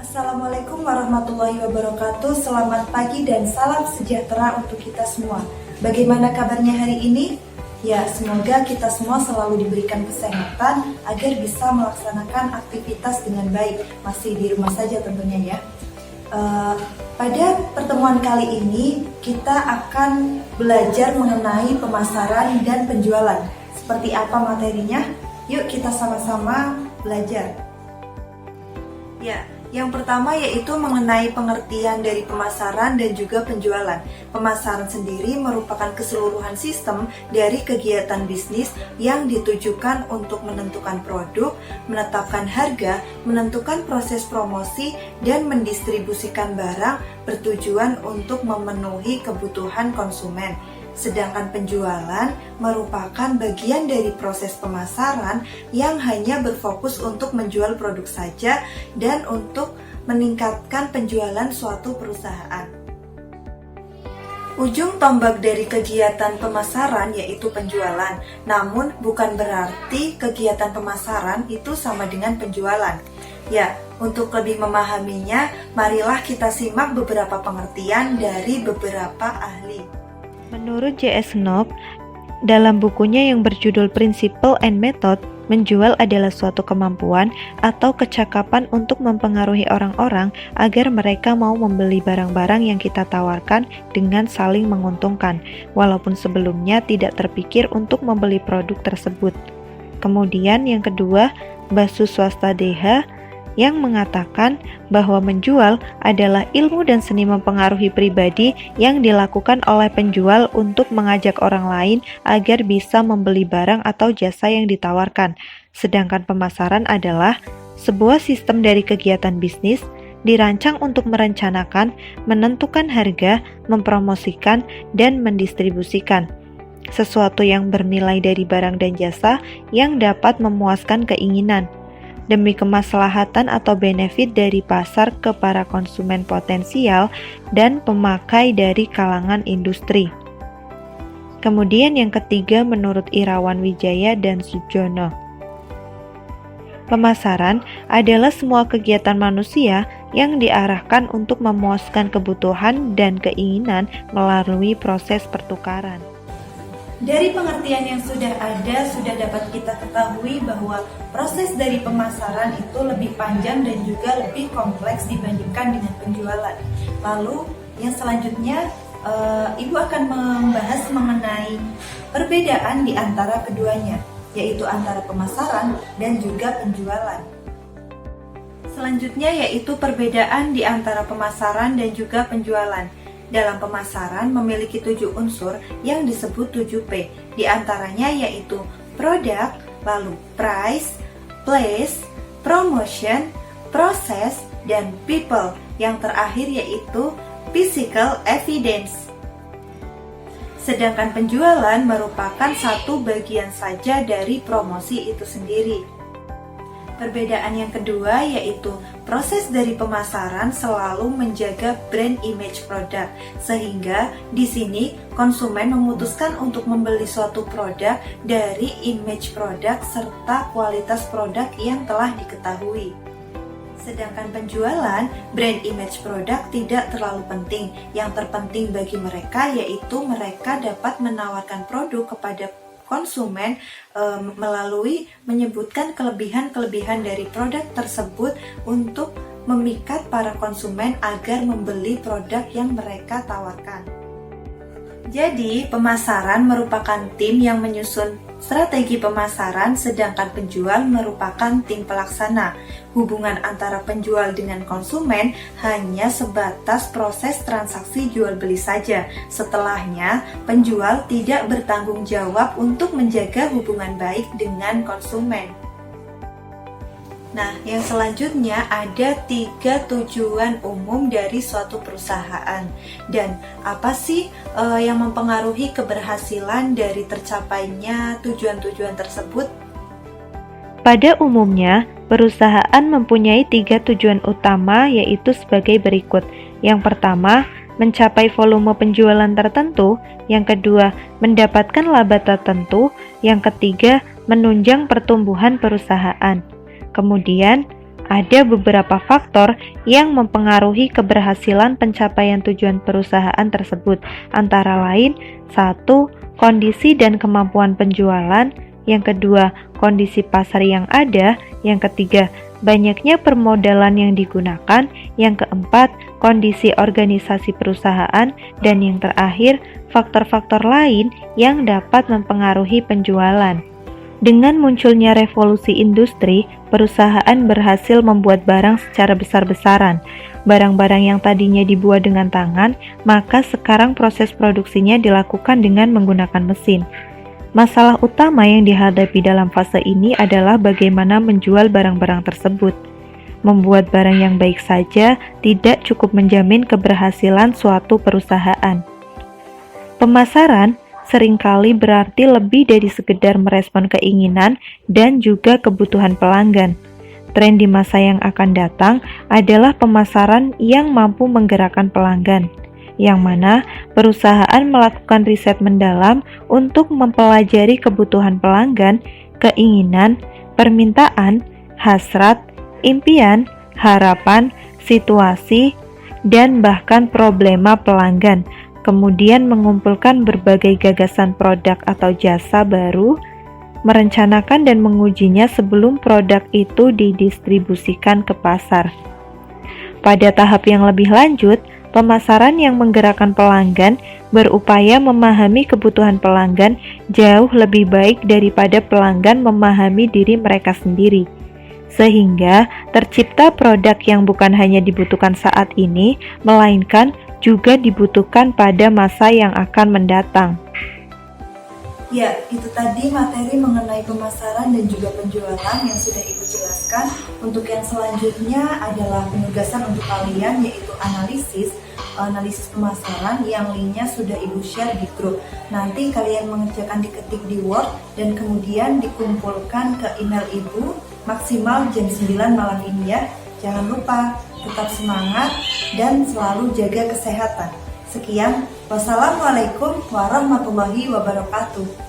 Assalamualaikum warahmatullahi wabarakatuh. Selamat pagi dan salam sejahtera untuk kita semua. Bagaimana kabarnya hari ini? Ya, semoga kita semua selalu diberikan kesehatan agar bisa melaksanakan aktivitas dengan baik. Masih di rumah saja tentunya ya. Pada pertemuan kali ini kita akan belajar mengenai pemasaran dan penjualan. Seperti apa materinya? Yuk kita sama-sama belajar. Ya, yang pertama yaitu mengenai pengertian dari pemasaran dan juga penjualan. Pemasaran sendiri merupakan keseluruhan sistem dari kegiatan bisnis yang ditujukan untuk menentukan produk, menetapkan harga, menentukan proses promosi, dan mendistribusikan barang bertujuan untuk memenuhi kebutuhan konsumen. Sedangkan penjualan merupakan bagian dari proses pemasaran yang hanya berfokus untuk menjual produk saja dan untuk meningkatkan penjualan suatu perusahaan. Ujung tombak dari kegiatan pemasaran yaitu penjualan, namun bukan berarti kegiatan pemasaran itu sama dengan penjualan. Ya, untuk lebih memahaminya, marilah kita simak beberapa pengertian dari beberapa ahli. Menurut J.S. Knoop, dalam bukunya yang berjudul Principle and Method, menjual adalah suatu kemampuan atau kecakapan untuk mempengaruhi orang-orang agar mereka mau membeli barang-barang yang kita tawarkan dengan saling menguntungkan, walaupun sebelumnya tidak terpikir untuk membeli produk tersebut. Kemudian yang kedua, Basu Swastadeha, yang mengatakan bahwa menjual adalah ilmu dan seni mempengaruhi pribadi yang dilakukan oleh penjual untuk mengajak orang lain agar bisa membeli barang atau jasa yang ditawarkan. Sedangkan pemasaran adalah sebuah sistem dari kegiatan bisnis dirancang untuk merencanakan, menentukan harga, mempromosikan, dan mendistribusikan sesuatu yang bernilai dari barang dan jasa yang dapat memuaskan keinginan demi kemaslahatan atau benefit dari pasar ke para konsumen potensial dan pemakai dari kalangan industri. Kemudian yang ketiga menurut Irawan Wijaya dan Sujono, pemasaran adalah semua kegiatan manusia yang diarahkan untuk memuaskan kebutuhan dan keinginan melalui proses pertukaran. Dari pengertian yang sudah ada, sudah dapat kita ketahui bahwa proses dari pemasaran itu lebih panjang dan juga lebih kompleks dibandingkan dengan penjualan. Lalu yang selanjutnya, Ibu akan membahas mengenai perbedaan di antara keduanya, yaitu antara pemasaran dan juga penjualan. Selanjutnya yaitu perbedaan di antara pemasaran dan juga penjualan. Dalam pemasaran memiliki 7 unsur yang disebut 7P. Di antaranya yaitu produk, lalu price, place, promotion, process, dan people. Yang terakhir yaitu physical evidence. Sedangkan penjualan merupakan satu bagian saja dari promosi itu sendiri. Perbedaan yang kedua yaitu proses dari pemasaran selalu menjaga brand image produk, sehingga di sini konsumen memutuskan untuk membeli suatu produk dari image produk serta kualitas produk yang telah diketahui. Sedangkan penjualan, brand image produk tidak terlalu penting. Yang terpenting bagi mereka yaitu mereka dapat menawarkan produk kepada konsumen melalui menyebutkan kelebihan-kelebihan dari produk tersebut untuk memikat para konsumen agar membeli produk yang mereka tawarkan. Jadi, pemasaran merupakan tim yang menyusun strategi pemasaran, sedangkan penjual merupakan tim pelaksana. Hubungan antara penjual dengan konsumen hanya sebatas proses transaksi jual beli saja. Setelahnya, penjual tidak bertanggung jawab untuk menjaga hubungan baik dengan konsumen. Nah, yang selanjutnya ada 3 tujuan umum dari suatu perusahaan. Dan apa sih yang mempengaruhi keberhasilan dari tercapainya tujuan-tujuan tersebut? Pada umumnya, perusahaan mempunyai 3 tujuan utama yaitu sebagai berikut. Yang pertama, mencapai volume penjualan tertentu. Yang kedua, mendapatkan laba tertentu. Yang ketiga, menunjang pertumbuhan perusahaan. Kemudian, ada beberapa faktor yang mempengaruhi keberhasilan pencapaian tujuan perusahaan tersebut, antara lain 1. Kondisi dan kemampuan penjualan, yang kedua, kondisi pasar yang ada, yang ketiga, banyaknya permodalan yang digunakan, yang keempat, kondisi organisasi perusahaan, dan yang terakhir, faktor-faktor lain yang dapat mempengaruhi penjualan. Dengan munculnya revolusi industri, perusahaan berhasil membuat barang secara besar-besaran. Barang-barang yang tadinya dibuat dengan tangan, maka sekarang proses produksinya dilakukan dengan menggunakan mesin. Masalah utama yang dihadapi dalam fase ini adalah bagaimana menjual barang-barang tersebut. Membuat barang yang baik saja tidak cukup menjamin keberhasilan suatu perusahaan. Pemasaran seringkali berarti lebih dari sekedar merespon keinginan dan juga kebutuhan pelanggan. Tren di masa yang akan datang adalah pemasaran yang mampu menggerakkan pelanggan, yang mana perusahaan melakukan riset mendalam untuk mempelajari kebutuhan pelanggan, keinginan, permintaan, hasrat, impian, harapan, situasi, dan bahkan problema pelanggan, kemudian mengumpulkan berbagai gagasan produk atau jasa baru, merencanakan dan mengujinya sebelum produk itu didistribusikan ke pasar. Pada tahap yang lebih lanjut, pemasaran yang menggerakkan pelanggan berupaya memahami kebutuhan pelanggan jauh lebih baik daripada pelanggan memahami diri mereka sendiri. Sehingga tercipta produk yang bukan hanya dibutuhkan saat ini, melainkan juga dibutuhkan pada masa yang akan mendatang. Ya, itu tadi materi mengenai pemasaran dan juga penjualan yang sudah Ibu jelaskan. Untuk yang selanjutnya adalah penugasan untuk kalian, yaitu analisis pemasaran yang linknya sudah Ibu share di grup. Nanti kalian mengerjakan diketik di Word dan kemudian dikumpulkan ke email Ibu maksimal jam 9 malam ini ya. Jangan lupa tetap semangat dan selalu jaga kesehatan. Sekian, wassalamualaikum warahmatullahi wabarakatuh.